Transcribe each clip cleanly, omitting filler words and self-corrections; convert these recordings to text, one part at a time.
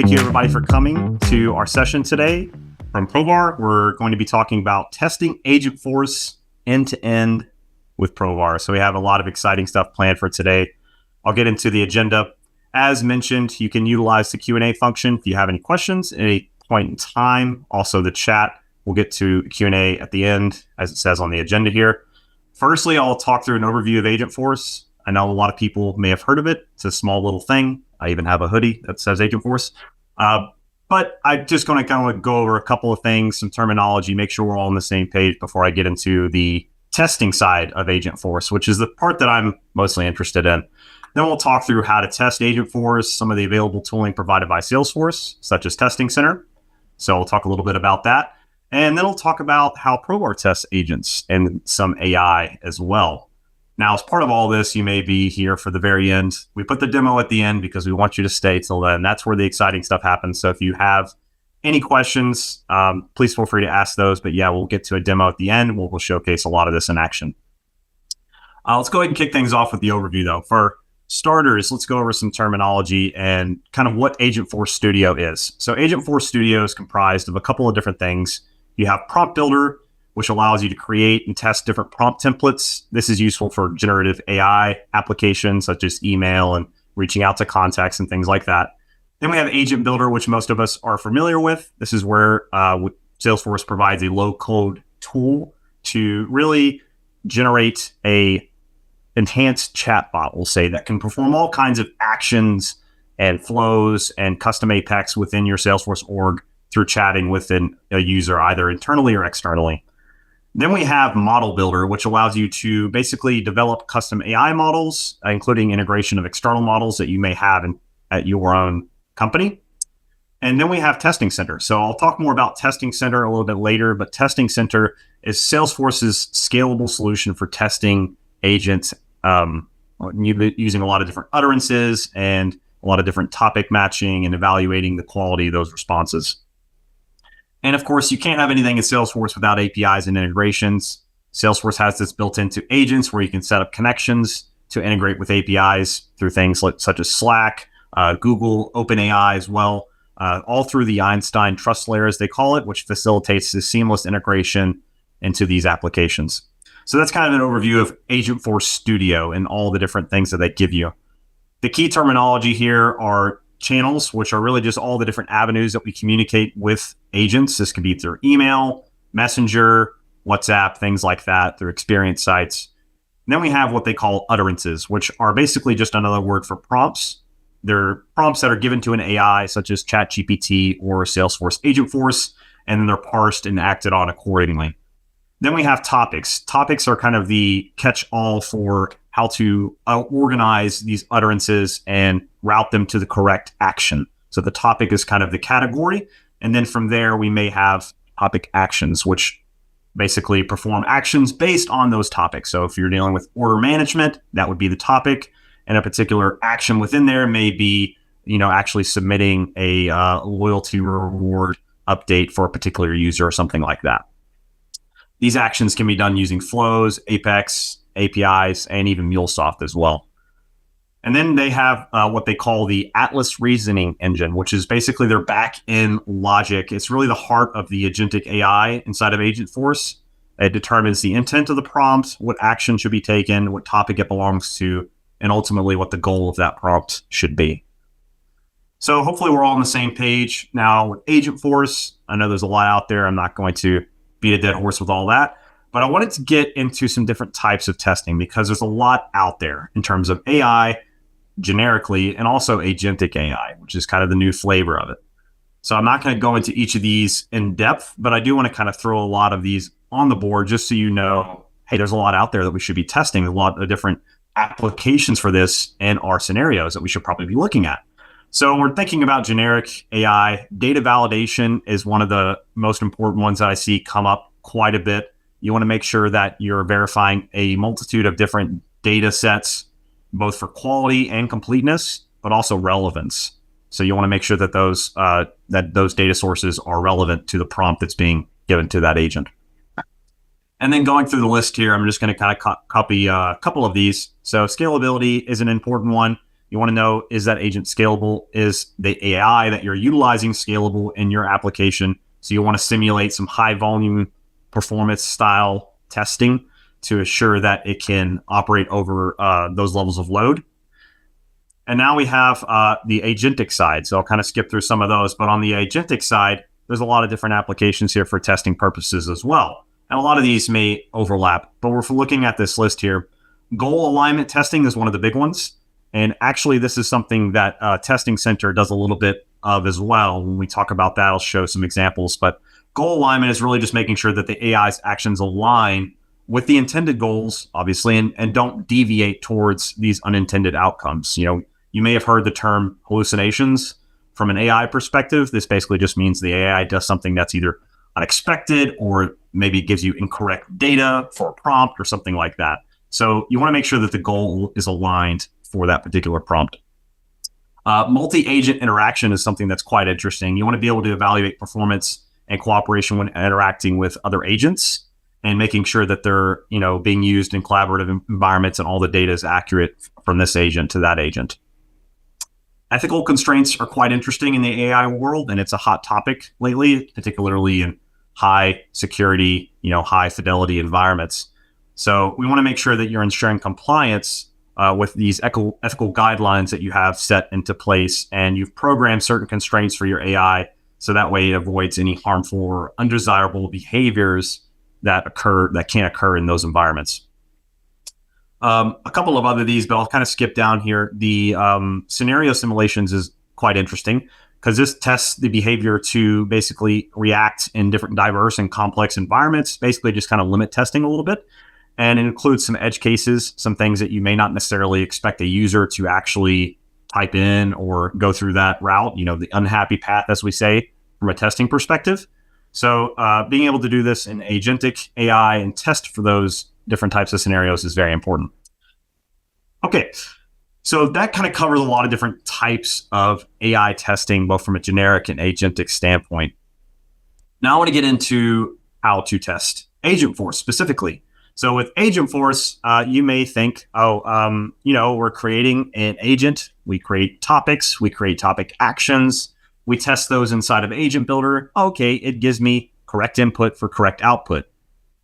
Thank you everybody for coming to our session today. From Provar, we're going to be talking about testing Agentforce end-to-end with Provar. So we have a lot of exciting stuff planned for today. I'll get into the agenda. As mentioned, you can utilize the Q&A function if you have any questions at any point in time. Also the chat. We'll get to Q&A at the end, as it says on the agenda here. Firstly, I'll talk through an overview of Agentforce. I know a lot of people may have heard of it. It's a small little thing. I even have a hoodie that says Agentforce. But I'm just going to kind of go over a couple of things, some terminology, make sure we're all on the same page before I get into the testing side of Agentforce, which is the part that I'm mostly interested in. Then we'll talk through how to test Agentforce, some of the available tooling provided by Salesforce, such as Testing Center. So we'll talk a little bit about that. And then we'll talk about how Provar tests agents and some AI as well. Now, as part of all this, you may be here for the very end. We put the demo at the end because we want you to stay till then. That's where the exciting stuff happens. So if you have any questions, please feel free to ask those. But yeah, we'll get to a demo at the end. We'll showcase a lot of this in action. Let's go ahead and kick things off with the overview, though. For starters, let's go over some terminology and kind of what Agentforce Studio is. So Agentforce Studio is comprised of a couple of different things. You have Prompt Builder, which allows you to create and test different prompt templates. This is useful for generative AI applications such as email and reaching out to contacts and things like that. Then we have Agent Builder, which most of us are familiar with. This is where Salesforce provides a low-code tool to really generate a enhanced chatbot, we'll say, that can perform all kinds of actions and flows and custom Apex within your Salesforce org through chatting within a user, either internally or externally. Then we have Model Builder, which allows you to basically develop custom AI models, including integration of external models that you may have at your own company. And then we have Testing Center. So I'll talk more about Testing Center a little bit later, but Testing Center is Salesforce's scalable solution for testing agents using a lot of different utterances and a lot of different topic matching and evaluating the quality of those responses. And of course, you can't have anything in Salesforce without APIs and integrations. Salesforce has this built into agents where you can set up connections to integrate with APIs through things such as Slack, Google, OpenAI as well, all through the Einstein trust layer, as they call it, which facilitates the seamless integration into these applications. So that's kind of an overview of Agentforce Studio and all the different things that they give you. The key terminology here are channels, which are really just all the different avenues that we communicate with agents. This can be through email, Messenger, WhatsApp, things like that, through experience sites. And then we have what they call utterances, which are basically just another word for prompts. They're prompts that are given to an AI, such as ChatGPT or Salesforce Agentforce, and then they're parsed and acted on accordingly. Then we have topics. Topics are kind of the catch-all for how to organize these utterances and route them to the correct action. So the topic is kind of the category. And then from there, we may have topic actions, which basically perform actions based on those topics. So if you're dealing with order management, that would be the topic. And a particular action within there may be, actually submitting a loyalty reward update for a particular user or something like that. These actions can be done using flows, Apex, APIs, and even MuleSoft as well. And then they have what they call the Atlas Reasoning Engine, which is basically their back-end logic. It's really the heart of the Agentic AI inside of Agentforce. It determines the intent of the prompt, what action should be taken, what topic it belongs to, and ultimately what the goal of that prompt should be. So hopefully we're all on the same page. Now with Agentforce, I know there's a lot out there. I'm not going to beat a dead horse with all that. But I wanted to get into some different types of testing because there's a lot out there in terms of AI generically and also agentic AI, which is kind of the new flavor of it. So I'm not going to go into each of these in depth, but I do want to kind of throw a lot of these on the board just so you know, hey, there's a lot out there that we should be testing, a lot of different applications for this in our scenarios that we should probably be looking at. So when we're thinking about generic AI, data validation is one of the most important ones that I see come up quite a bit. You want to make sure that you're verifying a multitude of different data sets, both for quality and completeness, but also relevance. So you want to make sure that those data sources are relevant to the prompt that's being given to that agent. And then going through the list here, I'm just going to kind of copy a couple of these. So scalability is an important one. You want to know, is that agent scalable? Is the AI that you're utilizing scalable in your application? So you want to simulate some high volume performance style testing to assure that it can operate over those levels of load. And now we have the agentic side. So I'll kind of skip through some of those. But on the agentic side, there's a lot of different applications here for testing purposes as well. And a lot of these may overlap. But we're looking at this list here. Goal alignment testing is one of the big ones. And actually, this is something that Testing Center does a little bit of as well. When we talk about that, I'll show some examples. But goal alignment is really just making sure that the AI's actions align with the intended goals, obviously, and don't deviate towards these unintended outcomes. You may have heard the term hallucinations. From an AI perspective, this basically just means the AI does something that's either unexpected or maybe gives you incorrect data for a prompt or something like that. So you want to make sure that the goal is aligned for that particular prompt. Multi-agent interaction is something that's quite interesting. You want to be able to evaluate performance and cooperation when interacting with other agents and making sure that they're being used in collaborative environments and all the data is accurate from this agent to that agent. Ethical constraints are quite interesting in the AI world, and it's a hot topic lately, particularly in high security, high fidelity environments. So we want to make sure that you're ensuring compliance with these ethical guidelines that you have set into place, and you've programmed certain constraints for your AI so that way it avoids any harmful or undesirable behaviors that can occur in those environments. A couple of other these, but I'll kind of skip down here. The scenario simulations is quite interesting because this tests the behavior to basically react in different diverse and complex environments, basically just kind of limit testing a little bit. And it includes some edge cases, some things that you may not necessarily expect a user to actually type in or go through that route, the unhappy path, as we say, from a testing perspective. So being able to do this in agentic AI and test for those different types of scenarios is very important. Okay, so that kind of covers a lot of different types of AI testing, both from a generic and agentic standpoint. Now I want to get into how to test Agentforce specifically. So with Agentforce, you may think, we're creating an agent. We create topics. We create topic actions. We test those inside of Agent Builder. Okay, it gives me correct input for correct output.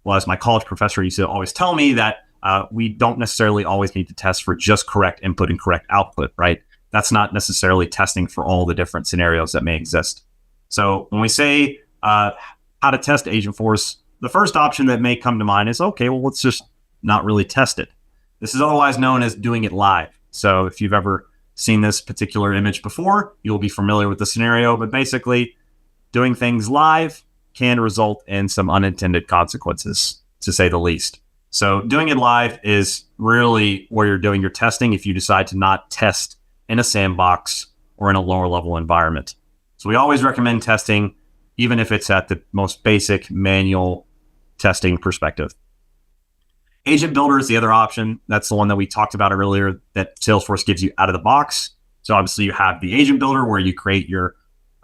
Well, as my college professor used to always tell me that we don't necessarily always need to test for just correct input and correct output, right? That's not necessarily testing for all the different scenarios that may exist. So when we say how to test Agentforce, the first option that may come to mind is, okay, well, let's just not really test it. This is otherwise known as doing it live. So if you've ever seen this particular image before, you'll be familiar with the scenario, but basically doing things live can result in some unintended consequences, to say the least. So doing it live is really where you're doing your testing if you decide to not test in a sandbox or in a lower level environment. So we always recommend testing, even if it's at the most basic manual testing perspective. Agent Builder is the other option. That's the one that we talked about earlier that Salesforce gives you out of the box. So obviously you have the Agent Builder where you create your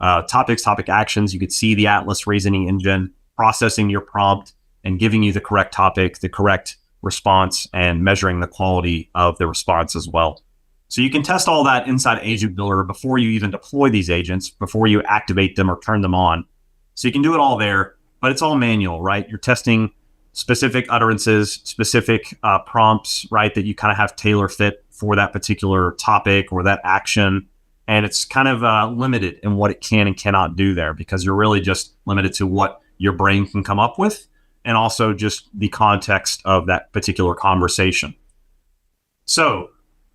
topics, topic actions. You could see the Atlas reasoning engine processing your prompt and giving you the correct topic, the correct response, and measuring the quality of the response as well. So you can test all that inside Agent Builder before you even deploy these agents, before you activate them or turn them on. So you can do it all there, but it's all manual, right? You're testing specific utterances, specific prompts, right, that you kind of have tailor fit for that particular topic or that action. And it's kind of limited in what it can and cannot do there because you're really just limited to what your brain can come up with and also just the context of that particular conversation. So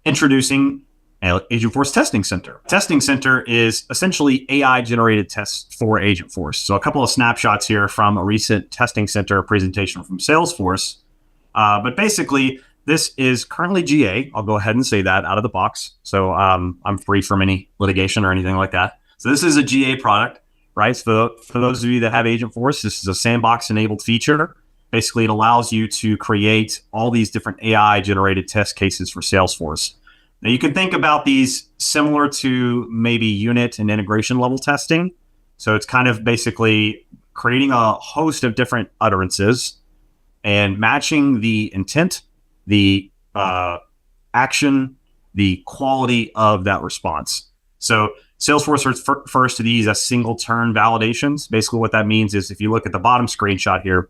introducing Agentforce Testing Center. Testing Center is essentially AI-generated tests for Agentforce. So a couple of snapshots here from a recent Testing Center presentation from Salesforce. But basically, this is currently GA. I'll go ahead and say that out of the box. So I'm free from any litigation or anything like that. So this is a GA product, right? So for those of you that have Agentforce, this is a sandbox-enabled feature. Basically, it allows you to create all these different AI-generated test cases for Salesforce. Now, you can think about these similar to maybe unit and integration level testing. So it's kind of basically creating a host of different utterances and matching the intent, the action, the quality of that response. So Salesforce refers to these as single turn validations. Basically what that means is if you look at the bottom screenshot here,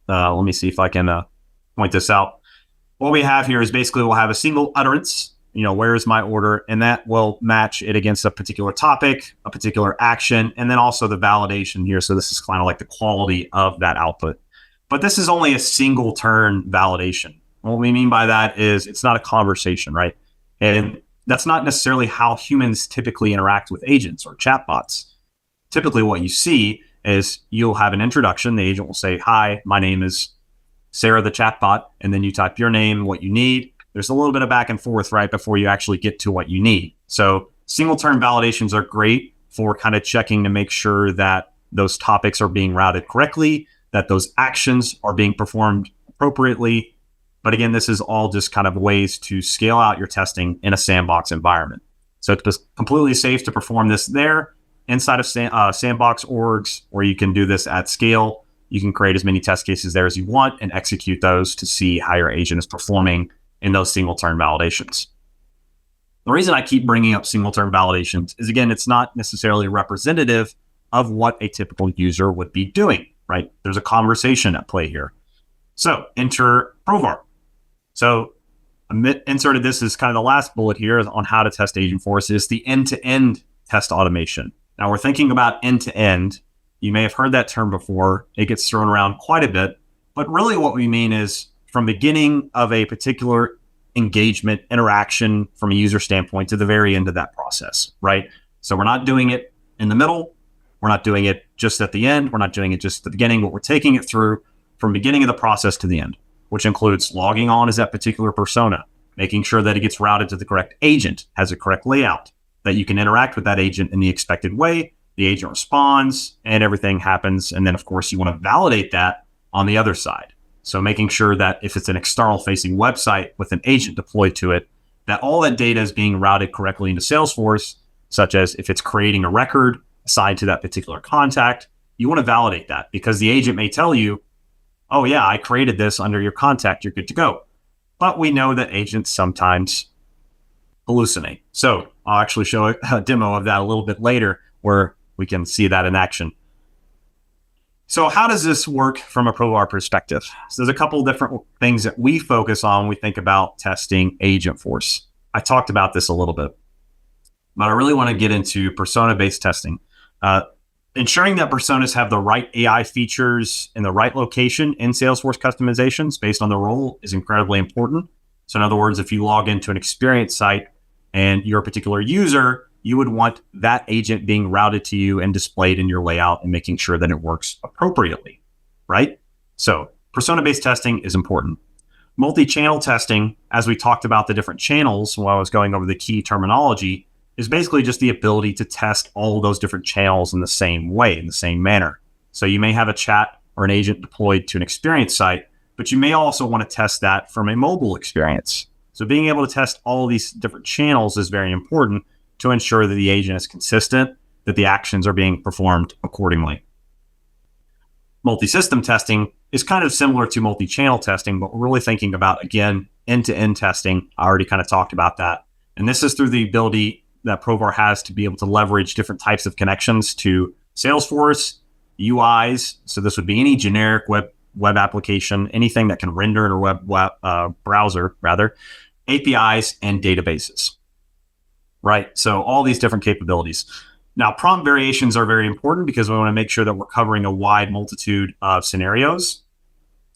let me see if I can point this out. What we have here is basically we'll have a single utterance, where is my order? And that will match it against a particular topic, a particular action, and then also the validation here. So this is kind of like the quality of that output. But this is only a single turn validation. What we mean by that is it's not a conversation, right? And that's not necessarily how humans typically interact with agents or chatbots. Typically what you see is you'll have an introduction. The agent will say, hi, my name is Sarah, the chatbot, and then you type your name, what you need. There's a little bit of back and forth right before you actually get to what you need. So single turn validations are great for kind of checking to make sure that those topics are being routed correctly, that those actions are being performed appropriately. But again, this is all just kind of ways to scale out your testing in a sandbox environment. So it's completely safe to perform this there inside of sandbox orgs, or you can do this at scale. You can create as many test cases there as you want and execute those to see how your agent is performing in those single turn validations. The reason I keep bringing up single turn validations is, again, it's not necessarily representative of what a typical user would be doing, right? There's a conversation at play here. So enter Provar. So inserted this is kind of the last bullet here on how to test Agentforce is the end-to-end test automation. Now we're thinking about end-to-end. You may have heard that term before. It gets thrown around quite a bit, but really what we mean is from beginning of a particular engagement interaction from a user standpoint to the very end of that process, right? So we're not doing it in the middle. We're not doing it just at the end. We're not doing it just at the beginning, but we're taking it through from beginning of the process to the end, which includes logging on as that particular persona, making sure that it gets routed to the correct agent, has a correct layout, that you can interact with that agent in the expected way, the agent responds, and everything happens. And then, of course, you want to validate that on the other side. So making sure that if it's an external-facing website with an agent deployed to it, that all that data is being routed correctly into Salesforce, such as if it's creating a record assigned to that particular contact, you want to validate that because the agent may tell you, oh yeah, I created this under your contact, you're good to go. But we know that agents sometimes hallucinate. So I'll actually show a demo of that a little bit later where we can see that in action. So how does this work from a Provar perspective? So there's a couple of different things that we focus on when we think about testing Agentforce. I talked about this a little bit, but I really want to get into persona-based testing. Ensuring that personas have the right AI features in the right location in Salesforce customizations based on the role is incredibly important. So in other words, if you log into an experience site and you're a particular user, you would want that agent being routed to you and displayed in your layout and making sure that it works appropriately, right? So persona-based testing is important. Multi-channel testing, as we talked about the different channels while I was going over the key terminology, is basically just the ability to test all of those different channels in the same way, in the same manner. So you may have a chat or an agent deployed to an experience site, but you may also want to test that from a mobile experience. So being able to test all of these different channels is very important to ensure that the agent is consistent, that the actions are being performed accordingly. Multi-system testing is kind of similar to multi-channel testing, but we're really thinking about, again, end-to-end testing. I already kind of talked about that. And this is through the ability that Provar has to be able to leverage different types of connections to Salesforce, UIs. So this would be any generic web application, anything that can render in a web browser, rather, APIs and databases, right? So all these different capabilities. Now, prompt variations are very important because we want to make sure that we're covering a wide multitude of scenarios.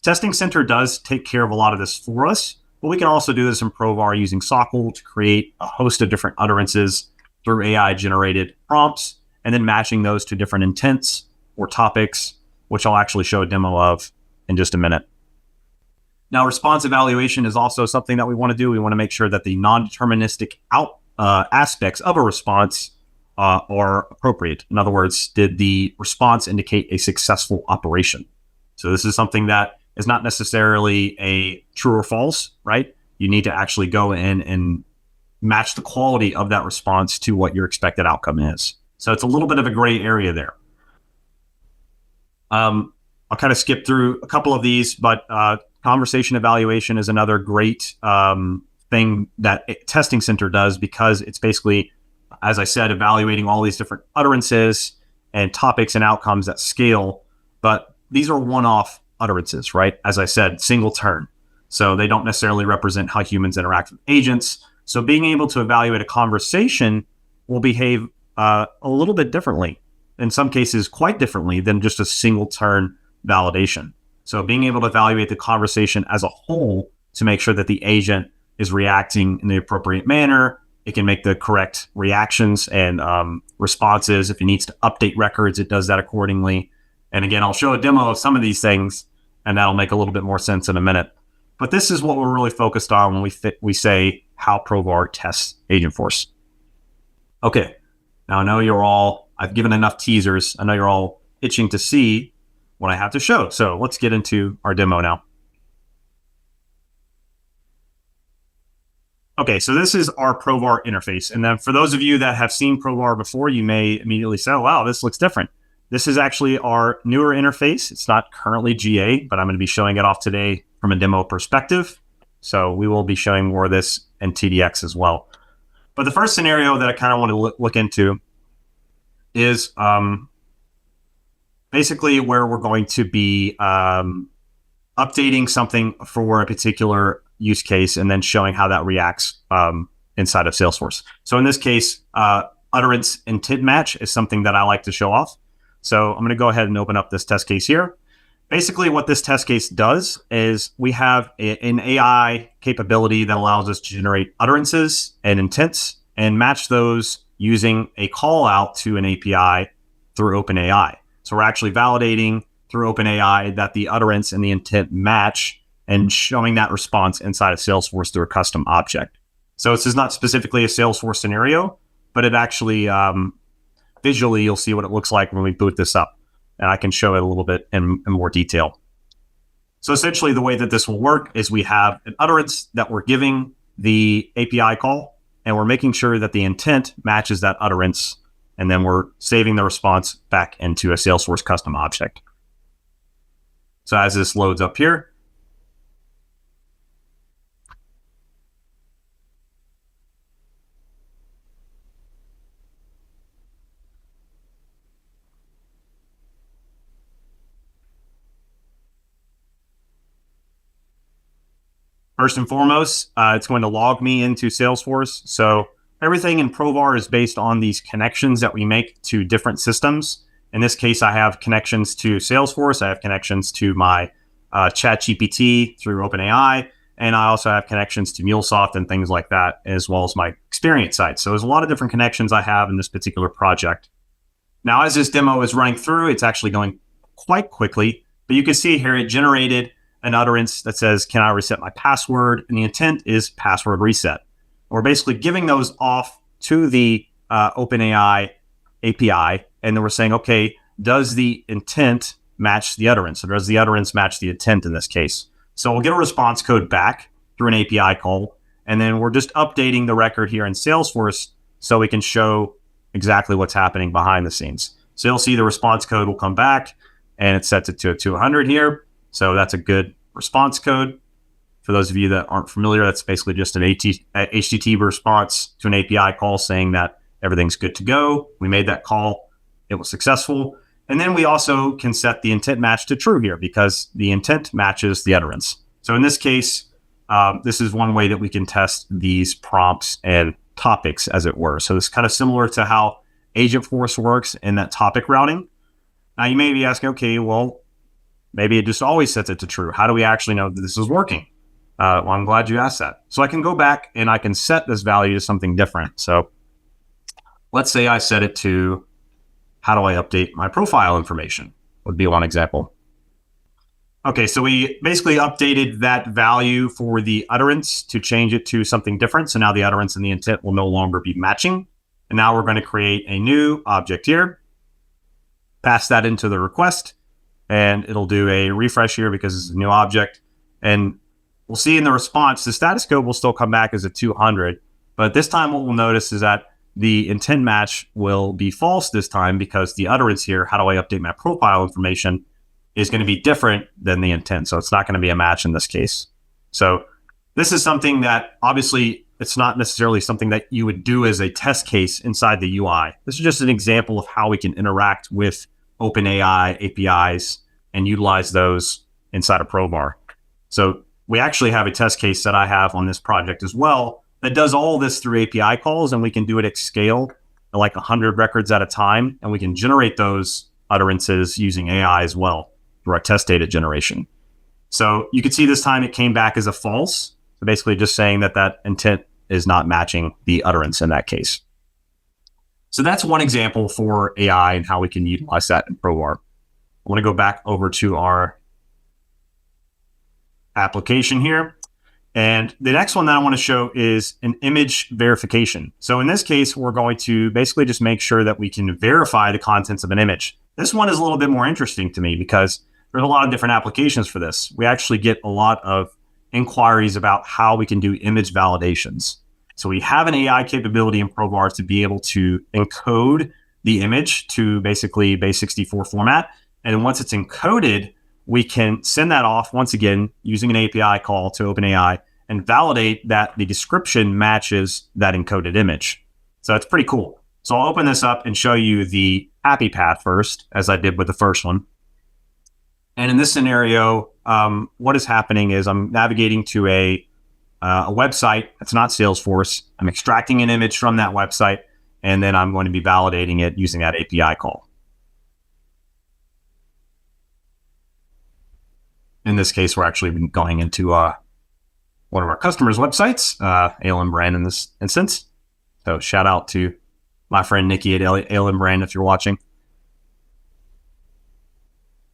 Testing Center does take care of a lot of this for us, but we can also do this in Provar using SOQL to create a host of different utterances through AI-generated prompts, and then matching those to different intents or topics, which I'll actually show a demo of in just a minute. Now, response evaluation is also something that we want to do. We want to make sure that the non-deterministic aspects of a response are appropriate. In other words, did the response indicate a successful operation? So this is something that is not necessarily a true or false, right? You need to actually go in and match the quality of that response to what your expected outcome is. So it's a little bit of a gray area there. I'll kind of skip through a couple of these, but conversation evaluation is another great thing thing that Testing Center does, because it's basically, as I said, evaluating all these different utterances and topics and outcomes at scale. But these are one-off utterances, right? As I said, single turn. So they don't necessarily represent how humans interact with agents. So being able to evaluate a conversation will behave a little bit differently, in some cases quite differently than just a single turn validation. So being able to evaluate the conversation as a whole to make sure that the agent is reacting in the appropriate manner. It can make the correct reactions and responses. If it needs to update records, it does that accordingly. And again, I'll show a demo of some of these things, and that'll make a little bit more sense in a minute. But this is what we're really focused on when we say how Provar tests Agentforce. Okay, now I know I've given enough teasers. I know you're all itching to see what I have to show. So let's get into our demo now. Okay, so this is our Provar interface. And then for those of you that have seen Provar before, you may immediately say, oh, wow, this looks different. This is actually our newer interface. It's not currently GA, but I'm going to be showing it off today from a demo perspective. So we will be showing more of this in TDX as well. But the first scenario that I kind of want to look into is basically where we're going to be updating something for a particular use case and then showing how that reacts inside of Salesforce. So in this case, utterance intent match is something that I like to show off. So I'm going to go ahead and open up this test case here. Basically, what this test case does is we have an AI capability that allows us to generate utterances and intents and match those using a call out to an API through OpenAI. So we're actually validating through OpenAI that the utterance and the intent match and showing that response inside of Salesforce through a custom object. So this is not specifically a Salesforce scenario, but it actually, visually, you'll see what it looks like when we boot this up. And I can show it a little bit in more detail. So essentially the way that this will work is we have an utterance that we're giving the API call, and we're making sure that the intent matches that utterance, and then we're saving the response back into a Salesforce custom object. So as this loads up here, first and foremost, it's going to log me into Salesforce. So everything in Provar is based on these connections that we make to different systems. In this case, I have connections to Salesforce. I have connections to my ChatGPT through OpenAI. And I also have connections to MuleSoft and things like that, as well as my experience side. So there's a lot of different connections I have in this particular project. Now, as this demo is running through, it's actually going quite quickly. But you can see here, it generated an utterance that says, can I reset my password? And the intent is password reset. We're basically giving those off to the OpenAI API. And then we're saying, okay, does the intent match the utterance? Or does the utterance match the intent in this case? So we'll get a response code back through an API call. And then we're just updating the record here in Salesforce so we can show exactly what's happening behind the scenes. So you'll see the response code will come back and it sets it to a 200 here. So that's a good response code. For those of you that aren't familiar, that's basically just an HTTP response to an API call saying that everything's good to go. We made that call. It was successful. And then we also can set the intent match to true here because the intent matches the utterance. So in this case, this is one way that we can test these prompts and topics, as it were. So it's kind of similar to how Agentforce works in that topic routing. Now you may be asking, okay, well, maybe it just always sets it to true. How do we actually know that this is working? Well, I'm glad you asked that. So I can go back and I can set this value to something different. So let's say I set it to, how do I update my profile information? Would be one example. Okay, so we basically updated that value for the utterance to change it to something different. So now the utterance and the intent will no longer be matching. And now we're going to create a new object here, pass that into the request, and it'll do a refresh here because it's a new object. And we'll see in the response, the status code will still come back as a 200. But this time what we'll notice is that the intent match will be false this time because the utterance here, how do I update my profile information, is going to be different than the intent. So it's not going to be a match in this case. So This is something that obviously it's not necessarily something that you would do as a test case inside the UI. This is just an example of how we can interact with OpenAI APIs and utilize those inside of Provar. So we actually have a test case that I have on this project as well that does all this through API calls, and we can do it at scale, like 100 records at a time, and we can generate those utterances using AI as well through our test data generation. So you can see this time it came back as a false. So basically just saying that that intent is not matching the utterance in that case. So that's one example for AI and how we can utilize that in Provar. I want to go back over to our application here. And the next one that I want to show is an image verification. So in this case, we're going to basically just make sure that we can verify the contents of an image. This one is a little bit more interesting to me because there's a lot of different applications for this. We actually get a lot of inquiries about how we can do image validations. So we have an AI capability in Provar to be able to encode the image to basically base64 format. And then once it's encoded, we can send that off once again using an API call to OpenAI and validate that the description matches that encoded image. So it's pretty cool. So I'll open this up and show you the happy path first, as I did with the first one. And in this scenario, what is happening is I'm navigating to a website that's not Salesforce. I'm extracting an image from that website, and then I'm going to be validating it using that API call. In this case, we're actually going into one of our customers' websites, ALM Brand in this instance. So shout out to my friend Nikki at ALM Brand if you're watching.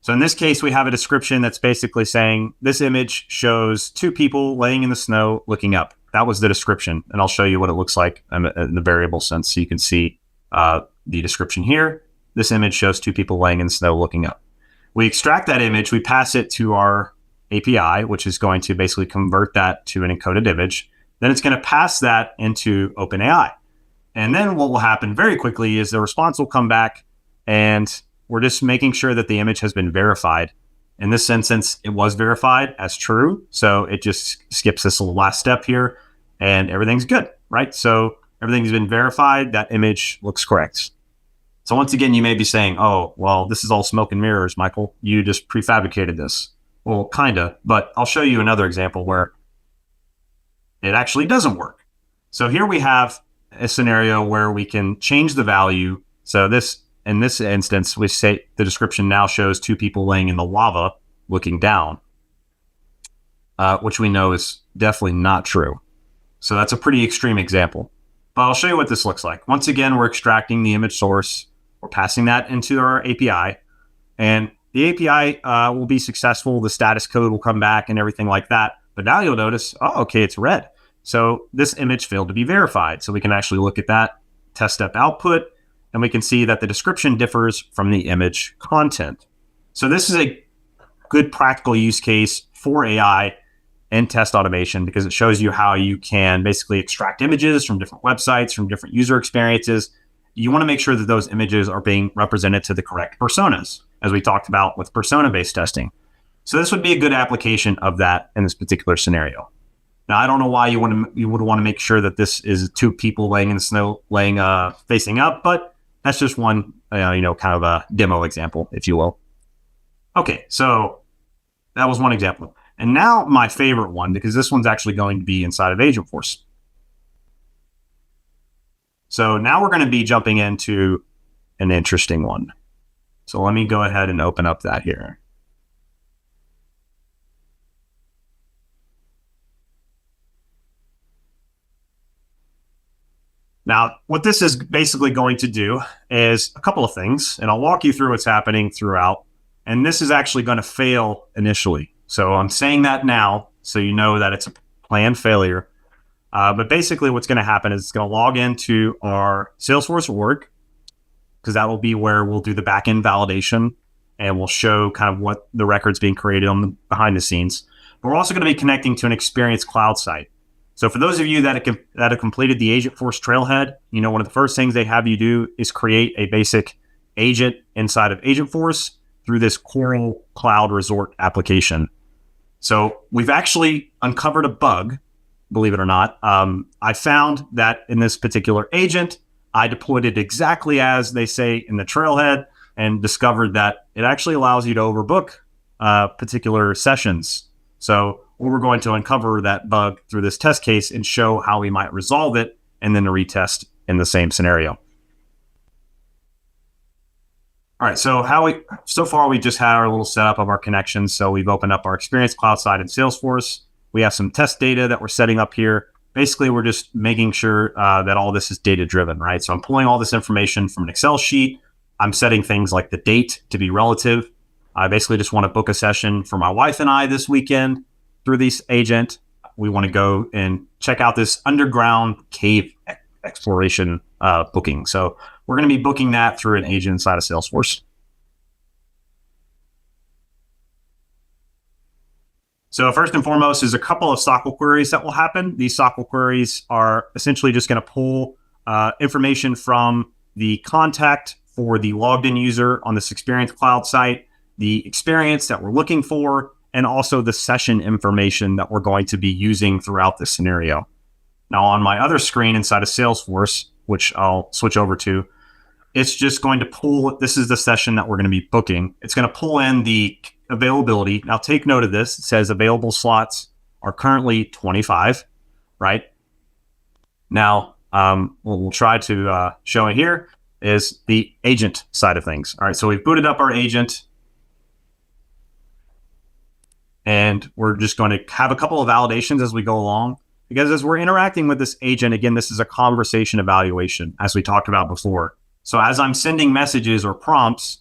So in this case, we have a description that's basically saying this image shows two people laying in the snow looking up. That was the description. And I'll show you what it looks like in the variable sense. So you can see the description here. This image shows two people laying in the snow looking up. We extract that image, we pass it to our API, which is going to basically convert that to an encoded image. Then it's going to pass that into OpenAI. And then what will happen very quickly is the response will come back, and we're just making sure that the image has been verified. In this instance, it was verified as true. So it just skips this little last step here, and everything's good, right? So everything's been verified. That image looks correct. So once again, you may be saying, oh, well, this is all smoke and mirrors, Michael. You just prefabricated this. Well, kind of, but I'll show you another example where it actually doesn't work. So here we have a scenario where we can change the value. So in this instance, we say the description now shows two people laying in the lava looking down, which we know is definitely not true. So that's a pretty extreme example. But I'll show you what this looks like. Once again, we're extracting the image source. We're passing that into our API, and the API will be successful. The status code will come back and everything like that. But now you'll notice, oh, okay, it's red. So this image failed to be verified. So we can actually look at that test step output, and we can see that the description differs from the image content. So this is a good practical use case for AI and test automation because it shows you how you can basically extract images from different websites, from different user experiences. You want to make sure that those images are being represented to the correct personas, as we talked about with persona-based testing. So this would be a good application of that in this particular scenario. Now, I don't know why you would want to make sure that this is two people laying in the snow, facing up, but that's just one, kind of a demo example, if you will. Okay, so that was one example. And now my favorite one, because this one's actually going to be inside of Agentforce. So now we're going to be jumping into an interesting one. So let me go ahead and open up that here. Now, what this is basically going to do is a couple of things, and I'll walk you through what's happening throughout. And this is actually going to fail initially. So I'm saying that now so you know that it's a planned failure. But basically what's going to happen is it's going to log into our Salesforce org, because that will be where we'll do the backend validation and we'll show kind of what the records being created on the behind the scenes. But we're also going to be connecting to an Experience Cloud site. So for those of you that have completed the Agentforce trailhead, one of the first things they have you do is create a basic agent inside of Agentforce through this Coral Cloud Resort application. So we've actually uncovered a bug believe it or not. I found that in this particular agent, I deployed it exactly as they say in the trailhead and discovered that it actually allows you to overbook particular sessions. So we're going to uncover that bug through this test case and show how we might resolve it and then retest in the same scenario. All right, so far we just had our little setup of our connections. So we've opened up our Experience Cloud side in Salesforce. We have some test data that we're setting up here. Basically, we're just making sure that all this is data driven, right? So I'm pulling all this information from an Excel sheet. I'm setting things like the date to be relative. I basically just want to book a session for my wife and I this weekend through this agent. We want to go and check out this underground cave exploration booking. So we're going to be booking that through an agent inside of Salesforce. So first and foremost is a couple of SOQL queries that will happen. These SOQL queries are essentially just going to pull information from the contact for the logged in user on this Experience Cloud site, the experience that we're looking for, and also the session information that we're going to be using throughout this scenario. Now on my other screen inside of Salesforce, which I'll switch over to, it's just going to pull, this is the session that we're going to be booking. It's going to pull in the availability. Now take note of this. It says available slots are currently 25, right? Now, what we'll try to show it here is the agent side of things. All right, so we've booted up our agent. And we're just going to have a couple of validations as we go along. Because as we're interacting with this agent, again, this is a conversation evaluation, as we talked about before. So as I'm sending messages or prompts,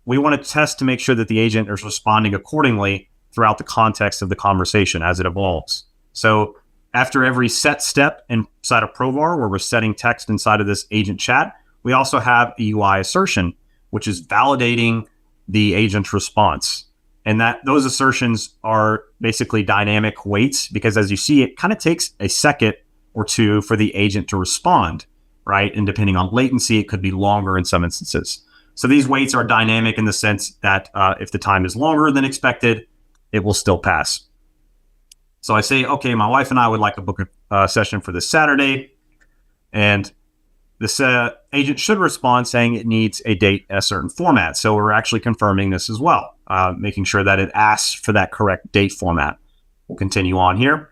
we want to test to make sure that the agent is responding accordingly throughout the context of the conversation as it evolves. So after every set step inside of Provar, where we're setting text inside of this agent chat, we also have a UI assertion, which is validating the agent's response. And that those assertions are basically dynamic waits, because as you see, it kind of takes a second or two for the agent to respond, right? And depending on latency, it could be longer in some instances. So these waits are dynamic in the sense that if the time is longer than expected, it will still pass. So I say, okay, my wife and I would like to book a session for this Saturday. And this agent should respond saying it needs a date in a certain format. So we're actually confirming this as well, making sure that it asks for that correct date format. We'll continue on here.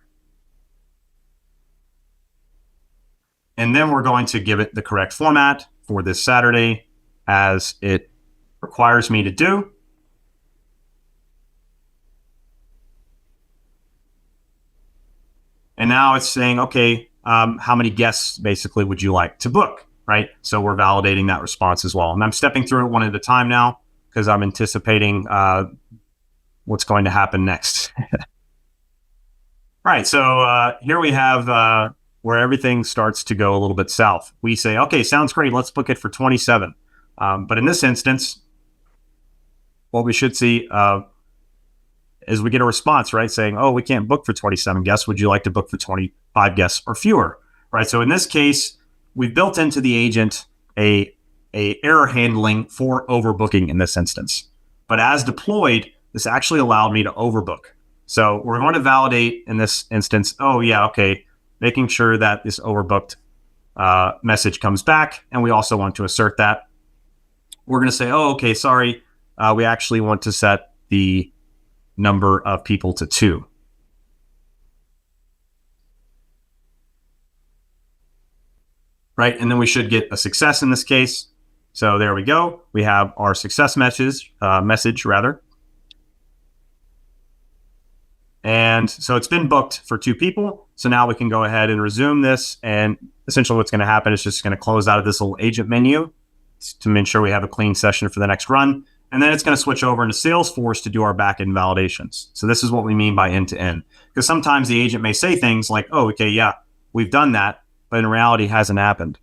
And then we're going to give it the correct format for this Saturday as it requires me to do. And now it's saying, okay, how many guests basically would you like to book, right? So we're validating that response as well. And I'm stepping through it one at a time now because I'm anticipating what's going to happen next. All right, so here we have where everything starts to go a little bit south. We say, okay, sounds great. Let's book it for 27. But in this instance, what we should see is we get a response, right? Saying, oh, we can't book for 27 guests. Would you like to book for 25 guests or fewer, right? So in this case, we've built into the agent a error handling for overbooking in this instance. But as deployed, this actually allowed me to overbook. So we're going to validate in this instance, oh yeah, okay, making sure that this overbooked message comes back. And we also want to assert that. We're going to say, oh, okay, sorry. We actually want to set the number of people to 2. Right, and then we should get a success in this case. So there we go. We have our success message. And so it's been booked for 2 people. So now we can go ahead and resume this. And essentially what's going to happen is just going to close out of this little agent menu to make sure we have a clean session for the next run. And then it's going to switch over into Salesforce to do our backend validations. So this is what we mean by end-to-end. Because sometimes the agent may say things like, oh, okay, yeah, we've done that, but in reality it hasn't happened.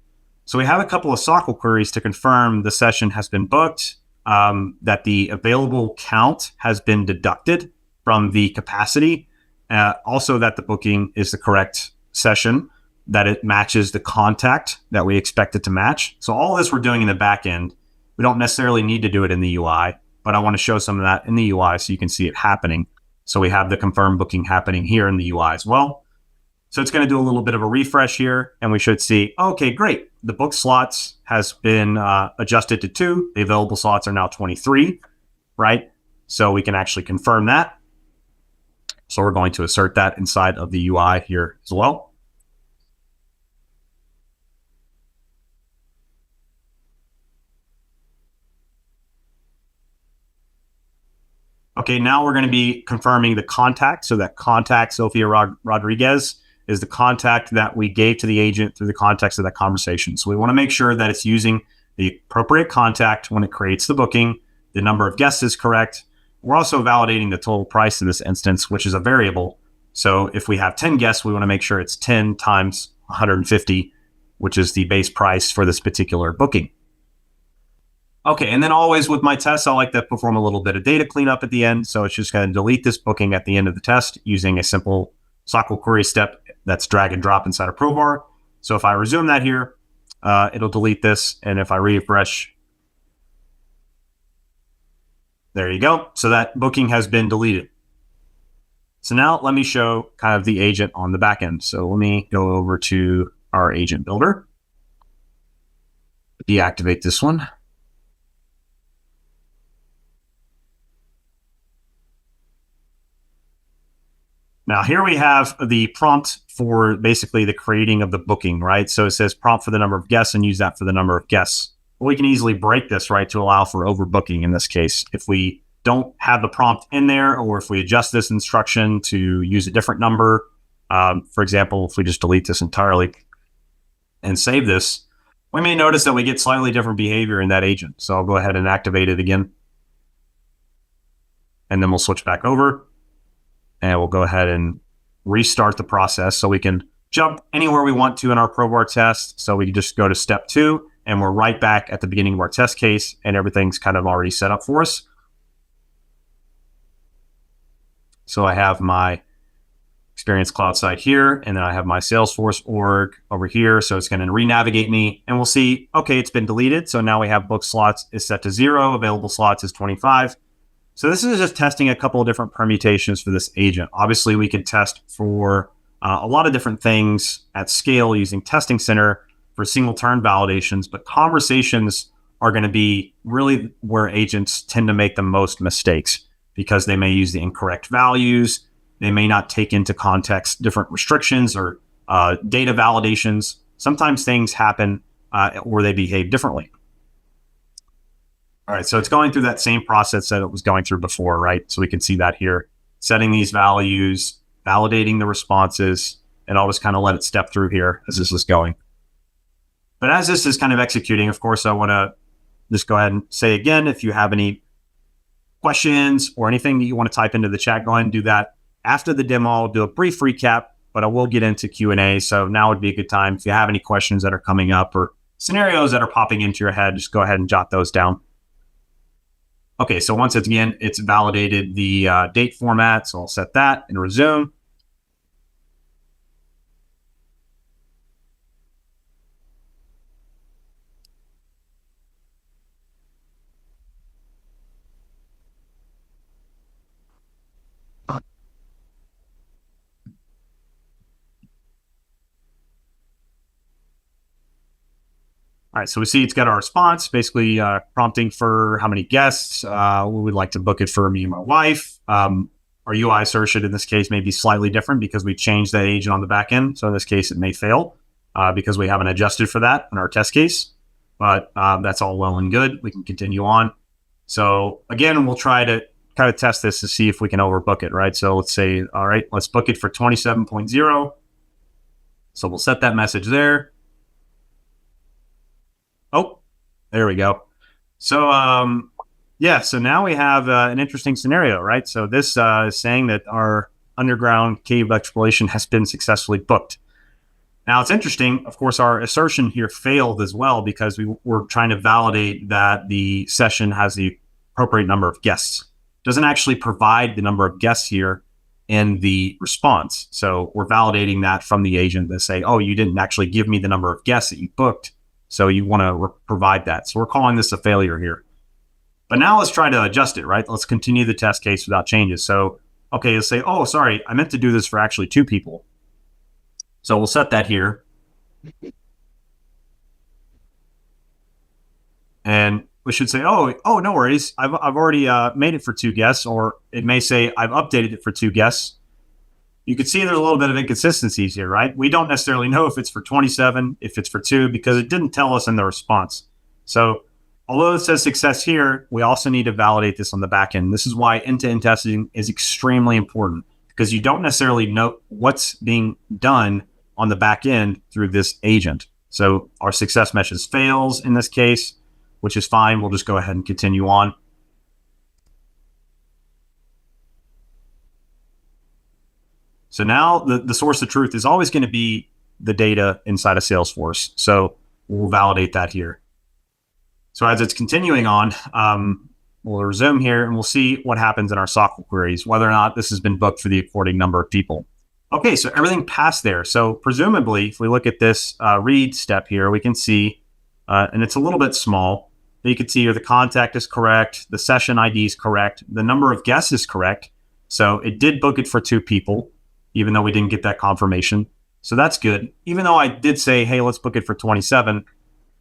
So we have a couple of SOQL queries to confirm the session has been booked, that the available count has been deducted from the capacity, also that the booking is the correct session, that it matches the contact that we expect it to match. So all this we're doing in the back end. We don't necessarily need to do it in the UI, but I want to show some of that in the UI so you can see it happening. So we have the confirmed booking happening here in the UI as well. So it's going to do a little bit of a refresh here, and we should see, okay, great. The book slots has been adjusted to 2. The available slots are now 23, right? So we can actually confirm that. So we're going to assert that inside of the UI here as well. Okay, now we're going to be confirming the contact. So that contact, Sophia Rodriguez, is the contact that we gave to the agent through the context of that conversation. So we want to make sure that it's using the appropriate contact when it creates the booking. The number of guests is correct. We're also validating the total price in this instance, which is a variable. So if we have 10 guests, we want to make sure it's 10 times 150, which is the base price for this particular booking. Okay, and then always with my tests, I like to perform a little bit of data cleanup at the end. So it's just going to delete this booking at the end of the test using a simple SOQL query step that's drag and drop inside of Provar. So if I resume that here, it'll delete this. And if I refresh, there you go. So that booking has been deleted. So now let me show kind of the agent on the back end. So let me go over to our agent builder, deactivate this one. Now here we have the prompt for basically the creating of the booking, right? So it says prompt for the number of guests and use that for the number of guests. Well, we can easily break this, right, to allow for overbooking in this case. If we don't have the prompt in there, or if we adjust this instruction to use a different number, for example, if we just delete this entirely and save this, we may notice that we get slightly different behavior in that agent. So I'll go ahead and activate it again. And then we'll switch back over. And we'll go ahead and restart the process so we can jump anywhere we want to in our Provar test. So we can just go to step 2 and we're right back at the beginning of our test case and everything's kind of already set up for us. So I have my Experience Cloud site here, and then I have my Salesforce org over here. So it's going to re-navigate me and we'll see, okay, it's been deleted. So now we have book slots is set to 0, available slots is 25. So this is just testing a couple of different permutations for this agent. Obviously, we could test for a lot of different things at scale using Testing Center for single turn validations, but conversations are going to be really where agents tend to make the most mistakes because they may use the incorrect values. They may not take into context different restrictions or data validations. Sometimes things happen or they behave differently. All right, so it's going through that same process that it was going through before, right? So we can see that here, setting these values, validating the responses, and I'll just kind of let it step through here as this is going. But as this is kind of executing, of course, I want to just go ahead and say again, if you have any questions or anything that you want to type into the chat, go ahead and do that. After the demo, I'll do a brief recap, but I will get into Q&A. So now would be a good time. If you have any questions that are coming up or scenarios that are popping into your head, just go ahead and jot those down. Okay, so once again, it's validated the date format, so I'll set that and resume. All right, so we see it's got our response, basically prompting for how many guests. We would like to book it for me and my wife. Our UI assertion in this case may be slightly different because we changed that agent on the back end. So in this case, it may fail because we haven't adjusted for that in our test case. But that's all well and good. We can continue on. So again, we'll try to kind of test this to see if we can overbook it, right? So let's say, all right, let's book it for 27.0. So we'll set that message there. Oh, there we go. So, yeah, so now we have an interesting scenario, right? So this is saying that our underground cave exploration has been successfully booked. Now, it's interesting. Of course, our assertion here failed as well because we were trying to validate that the session has the appropriate number of guests. It doesn't actually provide the number of guests here in the response. So we're validating that from the agent that say, oh, you didn't actually give me the number of guests that you booked. So you want to provide that. So we're calling this a failure here. But now let's try to adjust it, right? Let's continue the test case without changes. So, okay, let's say, oh, sorry, I meant to do this for actually 2 people. So we'll set that here. And we should say, oh, no worries. I've already made it for 2 guests, or it may say I've updated it for 2 guests. You can see there's a little bit of inconsistencies here, right? We don't necessarily know if it's for 27, if it's for 2, because it didn't tell us in the response. So although it says success here, we also need to validate this on the back end. This is why end-to-end testing is extremely important, because you don't necessarily know what's being done on the back end through this agent. So our success meshes fails in this case, which is fine. We'll just go ahead and continue on. So now the source of truth is always going to be the data inside of Salesforce. So we'll validate that here. So as it's continuing on, we'll resume here and we'll see what happens in our SOQL queries, whether or not this has been booked for the according number of people. Okay, so everything passed there. So presumably, if we look at this read step here, we can see, and it's a little bit small, but you can see here the contact is correct, the session ID is correct, the number of guests is correct. So it did book it for 2 people, even though we didn't get that confirmation. So that's good. Even though I did say, hey, let's book it for 27,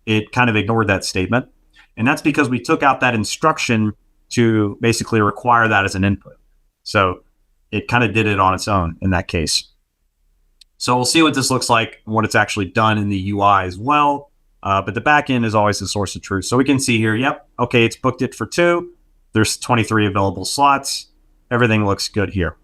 it kind of ignored that statement. And that's because we took out that instruction to basically require that as an input. So it kind of did it on its own in that case. So we'll see what this looks like and what it's actually done in the UI as well. But the back end is always the source of truth. So we can see here, yep, okay, it's booked it for 2. There's 23 available slots. Everything looks good here.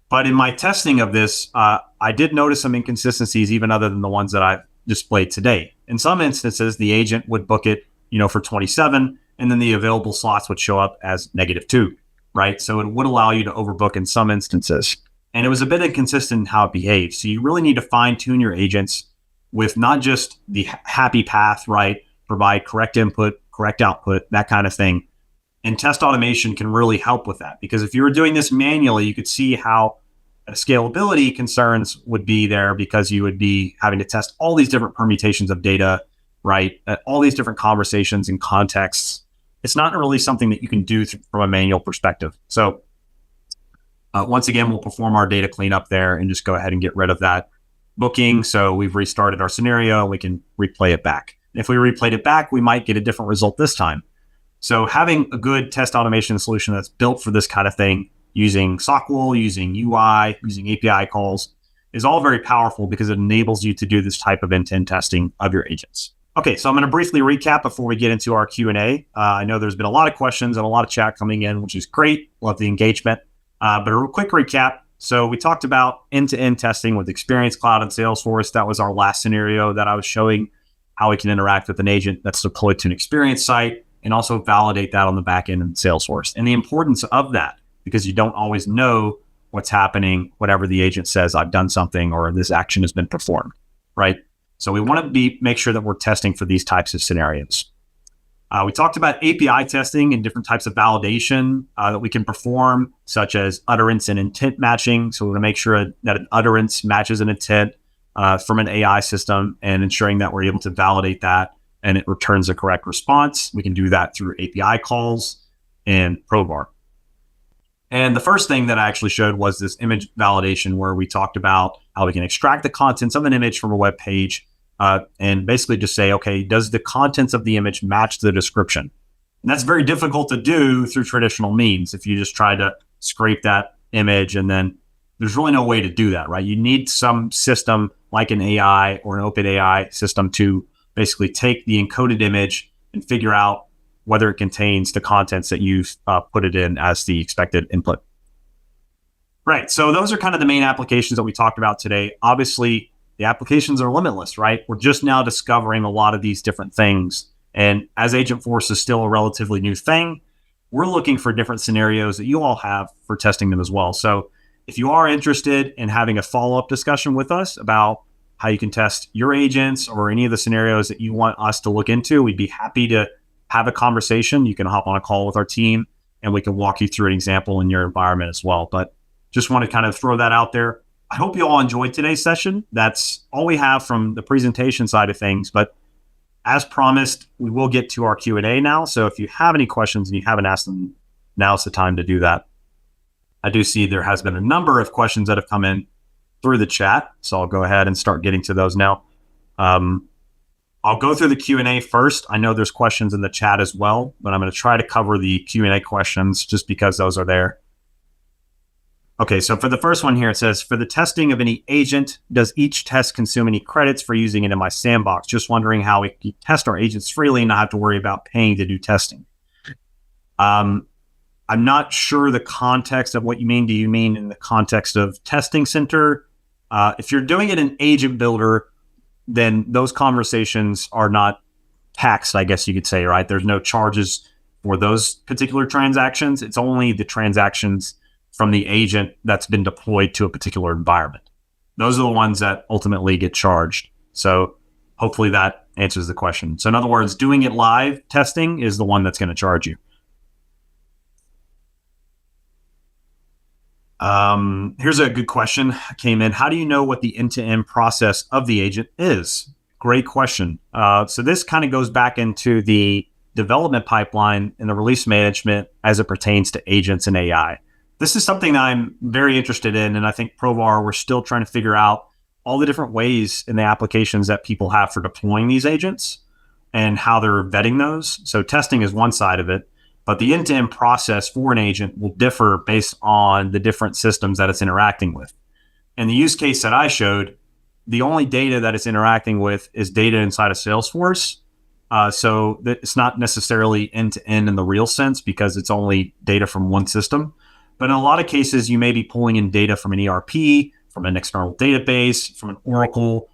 But in my testing of this, I did notice some inconsistencies, even other than the ones that I've displayed today. In some instances, the agent would book it, for 27, and then the available slots would show up as -2, right? So it would allow you to overbook in some instances. And it was a bit inconsistent in how it behaves. So you really need to fine tune your agents with not just the happy path, right? Provide correct input, correct output, that kind of thing. And test automation can really help with that, because if you were doing this manually, you could see how scalability concerns would be there, because you would be having to test all these different permutations of data, right? All these different conversations and contexts. It's not really something that you can do from a manual perspective. So once again, we'll perform our data cleanup there and just go ahead and get rid of that booking. So we've restarted our scenario. We can replay it back. If we replayed it back, we might get a different result this time. So having a good test automation solution that's built for this kind of thing, using SOQL, using UI, using API calls, is all very powerful because it enables you to do this type of end-to-end testing of your agents. Okay, so I'm going to briefly recap before we get into our Q&A. I know there's been a lot of questions and a lot of chat coming in, which is great. Love the engagement. But a real quick recap. So we talked about end-to-end testing with Experience Cloud and Salesforce. That was our last scenario that I was showing, how we can interact with an agent that's deployed to an Experience site and also validate that on the back end in Salesforce. And the importance of that, because you don't always know what's happening, whatever the agent says, I've done something or this action has been performed, right? So we want to make sure that we're testing for these types of scenarios. We talked about API testing and different types of validation that we can perform, such as utterance and intent matching. So we want to make sure that an utterance matches an intent from an AI system, and ensuring that we're able to validate that and it returns the correct response. We can do that through API calls and Provar. And the first thing that I actually showed was this image validation, where we talked about how we can extract the contents of an image from a web page and basically just say, okay, does the contents of the image match the description? And that's very difficult to do through traditional means. If you just try to scrape that image, and then there's really no way to do that, right? You need some system like an AI or an open AI system to basically take the encoded image and figure out whether it contains the contents that you've put it in as the expected input. Right, so those are kind of the main applications that we talked about today. Obviously, the applications are limitless, right? We're just now discovering a lot of these different things. And as Agentforce is still a relatively new thing, we're looking for different scenarios that you all have for testing them as well. So if you are interested in having a follow-up discussion with us about how you can test your agents or any of the scenarios that you want us to look into, we'd be happy to have a conversation. You can hop on a call with our team and we can walk you through an example in your environment as well. But just want to kind of throw that out there. I hope you all enjoyed today's session. That's all we have from the presentation side of things. But as promised, we will get to our Q&A now. So if you have any questions and you haven't asked them, now's the time to do that. I do see there has been a number of questions that have come in. through the chat. So I'll go ahead and start getting to those now. I'll go through the Q&A first. I know there's questions in the chat as well, but I'm going to try to cover the Q&A questions just because those are there. Okay, so for the first one here, it says, for the testing of any agent, does each test consume any credits for using it in my sandbox? Just wondering how we can test our agents freely and not have to worry about paying to do testing. I'm not sure the context of what you mean. Do you mean in the context of Testing Center? If you're doing it in Agent Builder, then those conversations are not taxed, I guess you could say, right? There's no charges for those particular transactions. It's only the transactions from the agent that's been deployed to a particular environment. Those are the ones that ultimately get charged. So hopefully that answers the question. So in other words, doing it live testing is the one that's going to charge you. Here's a good question came in. How do you know what the end-to-end process of the agent is? Great question. So this kind of goes back into the development pipeline and the release management as it pertains to agents and AI. This is something that I'm very interested in. And I think Provar, we're still trying to figure out all the different ways in the applications that people have for deploying these agents and how they're vetting those. So testing is one side of it. But the end-to-end process for an agent will differ based on the different systems that it's interacting with. In the use case that I showed, the only data that it's interacting with is data inside of Salesforce. So it's not necessarily end-to-end in the real sense because it's only data from one system. But in a lot of cases, you may be pulling in data from an ERP, from an external database, from an Oracle,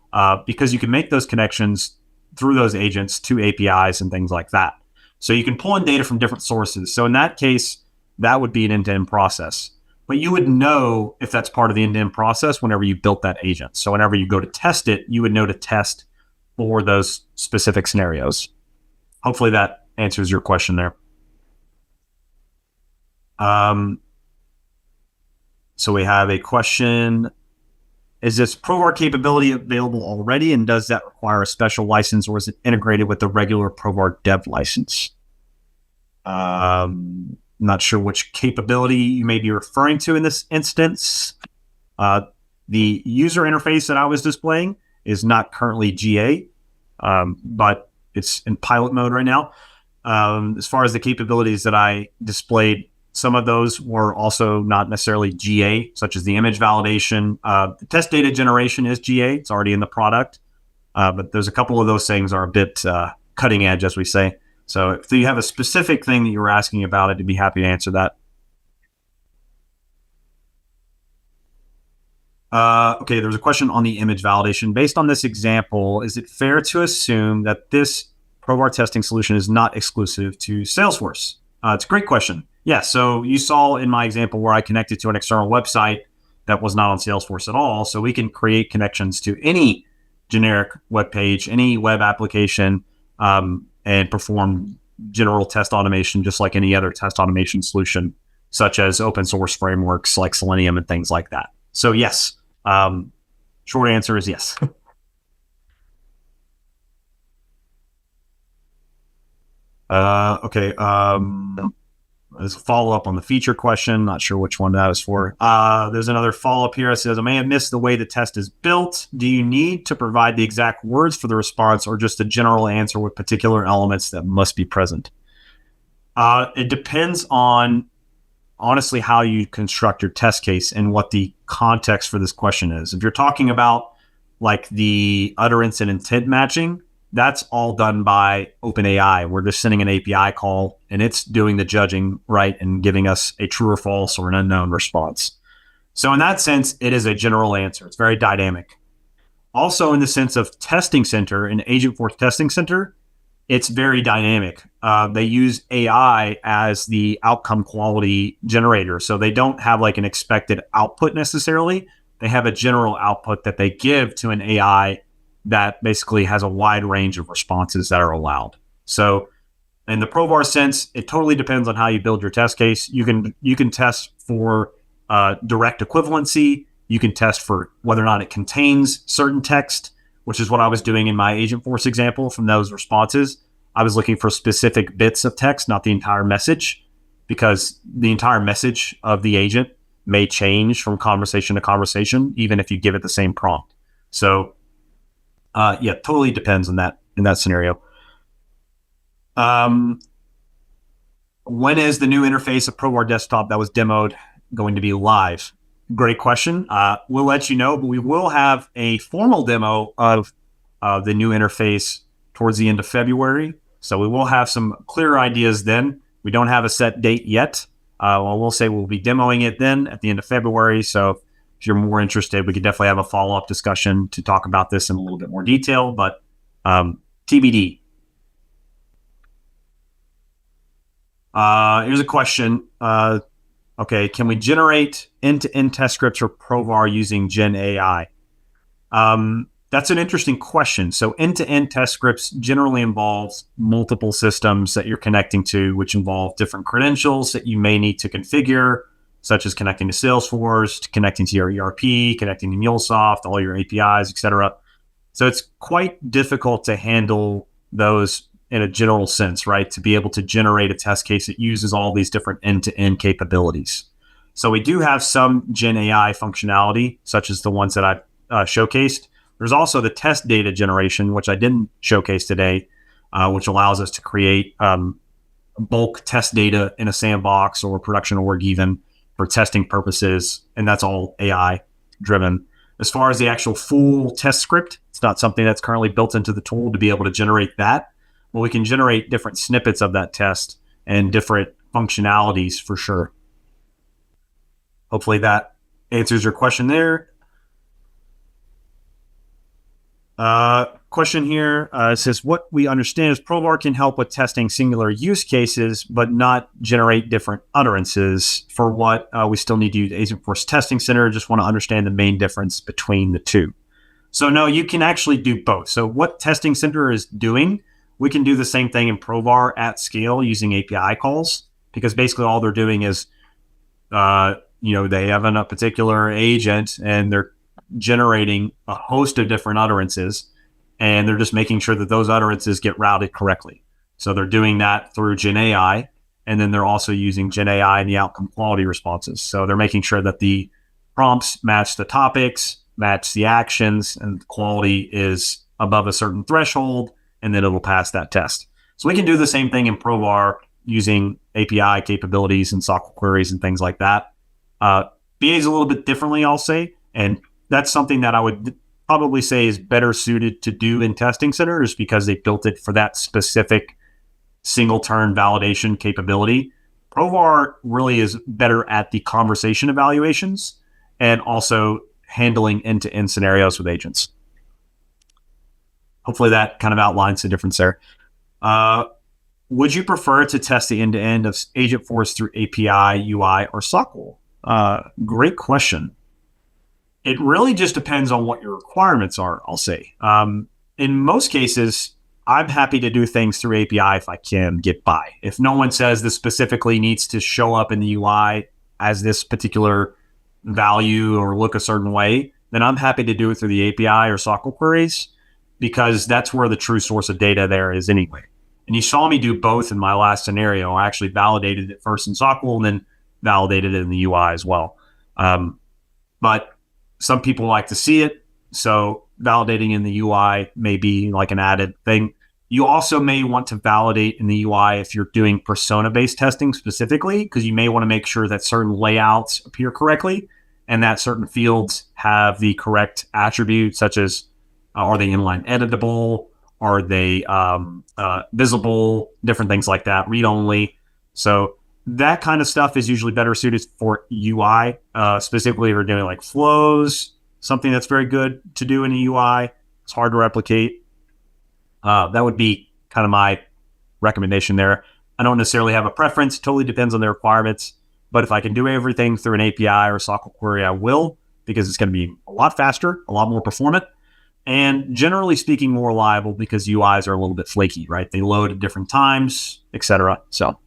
because you can make those connections through those agents to APIs and things like that. So you can pull in data from different sources. So in that case, that would be an end-to-end process. But you would know if that's part of the end-to-end process whenever you built that agent. So whenever you go to test it, you would know to test for those specific scenarios. Hopefully that answers your question there. So we have a question. Is this Provar capability available already? And does that require a special license or is it integrated with the regular Provar dev license? Not sure which capability you may be referring to in this instance. The user interface that I was displaying is not currently GA, but it's in pilot mode right now. As far as the capabilities that I displayed, some of those were also not necessarily GA, such as the image validation. The test data generation is GA. It's already in the product. But there's a couple of those things are a bit cutting edge, as we say. So if you have a specific thing that you were asking about, I'd be happy to answer that. Okay, there's a question on the image validation. Based on this example, is it fair to assume that this Provar testing solution is not exclusive to Salesforce? It's a great question. Yeah, so you saw in my example where I connected to an external website that was not on Salesforce at all. So we can create connections to any generic web page, any web application, and perform general test automation, just like any other test automation solution, such as open source frameworks like Selenium and things like that. So yes, short answer is yes. Okay. There's a follow-up on the feature question. Not sure which one that was for. There's another follow-up here. It says, I may have missed the way the test is built. Do you need to provide the exact words for the response or just a general answer with particular elements that must be present? It depends on, honestly, how you construct your test case and what the context for this question is. If you're talking about like the utterance and intent matching, that's all done by OpenAI. We're just sending an API call and it's doing the judging, right, and giving us a true or false or an unknown response. So in that sense, it is a general answer. It's very dynamic. Also in the sense of Testing Center and Agentforce Testing Center, it's very dynamic. They use AI as the outcome quality generator. So they don't have like an expected output necessarily. They have a general output that they give to an AI that basically has a wide range of responses that are allowed. So in the Provar sense, it totally depends on how you build your test case. You can test for direct equivalency. You can test for whether or not it contains certain text, which is what I was doing in my Agentforce example. From those responses, I was looking for specific bits of text, not the entire message, because the entire message of the agent may change from conversation to conversation, even if you give it the same prompt. So, totally depends on that in that scenario. When is the new interface of Provar Desktop that was demoed going to be live? Great question. We'll let you know, but we will have a formal demo of the new interface towards the end of February. So we will have some clearer ideas then. We don't have a set date yet. We'll say we'll be demoing it then at the end of February. So if you're more interested, we could definitely have a follow-up discussion to talk about this in a little bit more detail, but TBD. Here's a question. Okay, can we generate end-to-end test scripts for Provar using Gen AI? That's an interesting question. So end-to-end test scripts generally involves multiple systems that you're connecting to, which involve different credentials that you may need to configure, such as connecting to Salesforce, connecting to your ERP, connecting to MuleSoft, all your APIs, etc. So it's quite difficult to handle those in a general sense, right? To be able to generate a test case that uses all these different end-to-end capabilities. So we do have some Gen AI functionality, such as the ones that I've showcased. There's also the test data generation, which I didn't showcase today, which allows us to create bulk test data in a sandbox or production org even for testing purposes. And that's all AI driven. As far as the actual full test script, it's not something that's currently built into the tool to be able to generate that. Well, we can generate different snippets of that test and different functionalities for sure. Hopefully that answers your question there. Question here says, what we understand is Provar can help with testing singular use cases, but not generate different utterances. For what we still need to use Agentforce Testing Center. Just want to understand the main difference between the two. So no, you can actually do both. So what Testing Center is doing, we can do the same thing in Provar at scale using API calls, because basically all they're doing is, they have a particular agent and they're generating a host of different utterances, and they're just making sure that those utterances get routed correctly. So they're doing that through Gen AI, and then they're also using Gen AI in the outcome quality responses. So they're making sure that the prompts match the topics, match the actions, and the quality is above a certain threshold, and then it'll pass that test. So we can do the same thing in Provar using API capabilities and SOQL queries and things like that. BA's a little bit differently, I'll say, and that's something that I would probably say is better suited to do in Testing Center, is because they built it for that specific single turn validation capability. Provar really is better at the conversation evaluations and also handling end-to-end scenarios with agents. Hopefully that kind of outlines the difference there. Would you prefer to test the end-to-end of Agentforce through API, UI, or SOQL? Great question. It really just depends on what your requirements are, I'll say. In most cases, I'm happy to do things through API if I can get by. If no one says this specifically needs to show up in the UI as this particular value or look a certain way, then I'm happy to do it through the API or SOQL queries, because that's where the true source of data there is anyway. And you saw me do both in my last scenario. I actually validated it first in SOQL and then validated it in the UI as well. But some people like to see it, so validating in the UI may be like an added thing. You also may want to validate in the UI if you're doing persona-based testing specifically, because you may want to make sure that certain layouts appear correctly and that certain fields have the correct attributes, such as are they inline editable, are they visible, different things like that, read-only. So that kind of stuff is usually better suited for UI, specifically if you're doing like flows, something that's very good to do in a UI. It's hard to replicate. That would be kind of my recommendation there. I don't necessarily have a preference. It totally depends on the requirements. But if I can do everything through an API or SOQL query, I will, because it's going to be a lot faster, a lot more performant, and generally speaking, more reliable, because UIs are a little bit flaky, right? They load at different times, etc. So.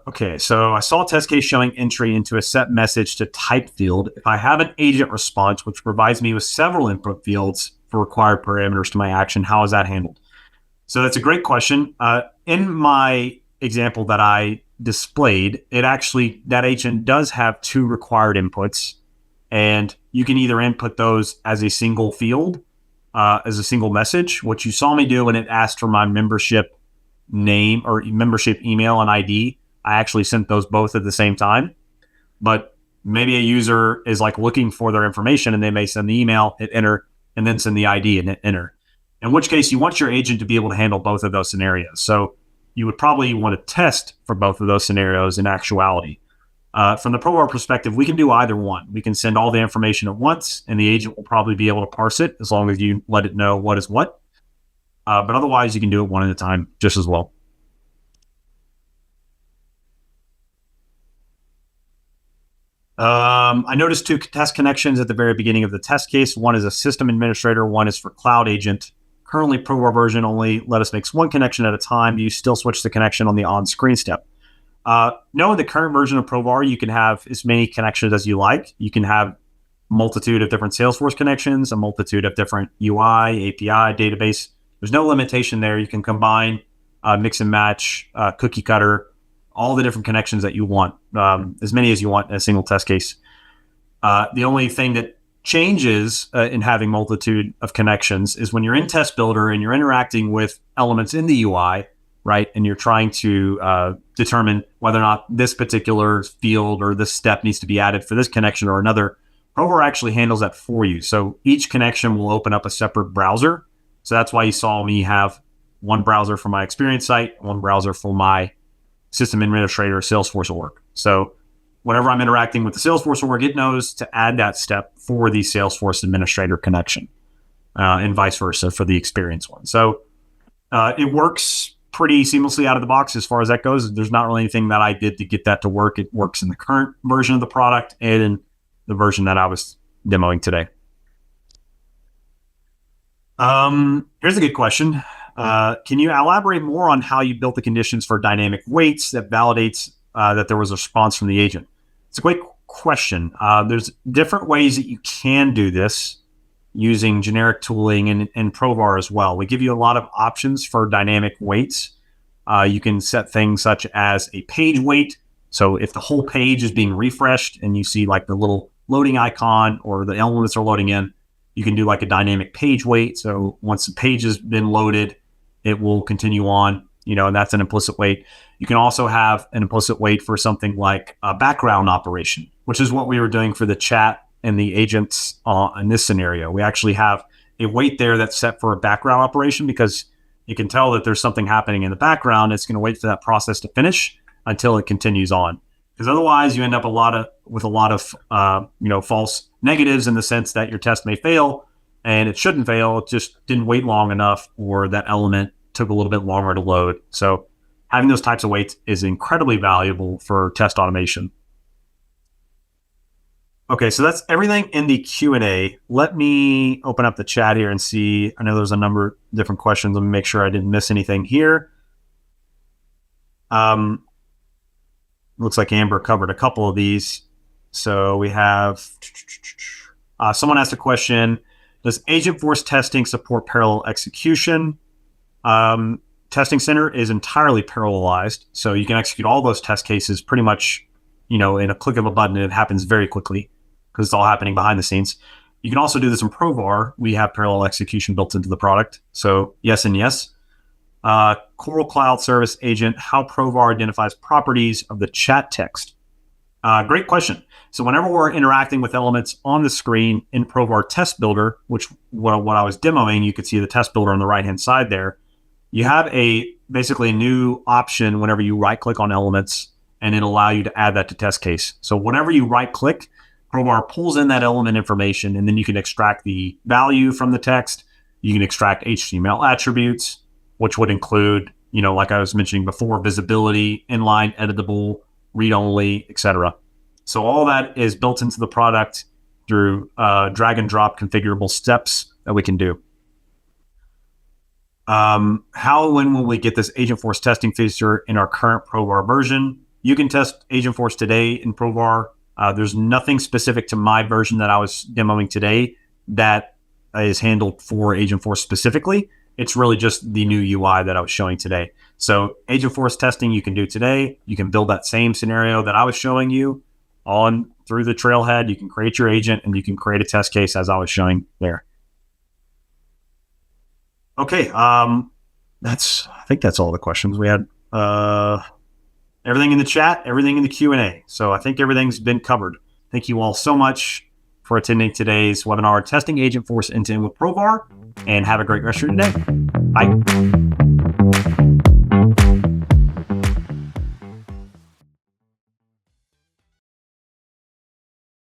Okay, so I saw a test case showing entry into a set message to type field. If I have an agent response, which provides me with several input fields for required parameters to my action, how is that handled? So that's a great question. In my example that I displayed, that agent does have two required inputs, and you can either input those as a single field, as a single message, which you saw me do when it asked for my membership name or membership email and ID. I actually sent those both at the same time. But maybe a user is like looking for their information and they may send the email, hit enter, and then send the ID and hit enter. In which case, you want your agent to be able to handle both of those scenarios. So you would probably want to test for both of those scenarios in actuality. From the Provar perspective, we can do either one. We can send all the information at once, and the agent will probably be able to parse it as long as you let it know what is what. But otherwise, you can do it one at a time just as well. I noticed two test connections at the very beginning of the test case. One is a system administrator, one is for cloud agent. Currently, Provar version only let us make one connection at a time. You still switch the connection on the on-screen step. No, in the current version of Provar, you can have as many connections as you like. You can have a multitude of different Salesforce connections, a multitude of different UI, API, database. There's no limitation there. You can combine, mix and match, cookie cutter, all the different connections that you want, as many as you want in a single test case. The only thing that changes in having multitude of connections is when you're in Test Builder and you're interacting with elements in the UI, right? And you're trying to determine whether or not this particular field or this step needs to be added for this connection or another. Provar actually handles that for you. So each connection will open up a separate browser. So that's why you saw me have one browser for my experience site, one browser for my system administrator Salesforce org. So whenever I'm interacting with the Salesforce org, it knows to add that step for the Salesforce administrator connection, and vice versa for the experience one. So it works pretty seamlessly out of the box as far as that goes. There's not really anything that I did to get that to work. It works in the current version of the product and in the version that I was demoing today. Here's a good question. Can you elaborate more on how you built the conditions for dynamic weights that validates that there was a response from the agent? It's a great question. There's different ways that you can do this using generic tooling and Provar as well. We give you a lot of options for dynamic weights. You can set things such as a page weight. So if the whole page is being refreshed and you see like the little loading icon or the elements are loading in, you can do like a dynamic page weight. So once the page has been loaded, it will continue on, and that's an implicit weight. You can also have an implicit weight for something like a background operation, which is what we were doing for the chat and the agents in this scenario. We actually have a weight there that's set for a background operation because you can tell that there's something happening in the background. It's going to wait for that process to finish until it continues on. Because otherwise you end up with a lot of false negatives in the sense that your test may fail and it shouldn't fail. It just didn't wait long enough, or that element took a little bit longer to load. So having those types of weights is incredibly valuable for test automation. Okay, so that's everything in the Q&A. Let me open up the chat here and see. I know there's a number of different questions. Let me make sure I didn't miss anything here. Looks like Amber covered a couple of these. So we have someone asked a question: does Agentforce testing support parallel execution? Testing Center is entirely parallelized, so you can execute all those test cases pretty much, in a click of a button. It happens very quickly because it's all happening behind the scenes. You can also do this in Provar. We have parallel execution built into the product. So yes and yes. Coral Cloud Service Agent, how Provar identifies properties of the chat text. Great question. So whenever we're interacting with elements on the screen in Provar Test Builder, which what I was demoing, you could see the Test Builder on the right-hand side there. You have basically a new option whenever you right-click on elements, and it'll allow you to add that to test case. So whenever you right-click, Provar pulls in that element information, and then you can extract the value from the text. You can extract HTML attributes, which would include, like I was mentioning before, visibility, inline, editable, read-only, etc. So all that is built into the product through drag and drop configurable steps that we can do. When will we get this Agentforce testing feature in our current Provar version? You can test Agentforce today in Provar. There's nothing specific to my version that I was demoing today that is handled for Agentforce specifically. It's really just the new UI that I was showing today. So Agentforce testing you can do today. You can build that same scenario that I was showing you on through the trailhead. You can create your agent and you can create a test case as I was showing there. Okay, I think that's all the questions we had. Everything in the chat, everything in the Q&A. So I think everything's been covered. Thank you all so much for attending today's webinar, Testing Agentforce End-to-End with Provar, and have a great rest of your day. Bye.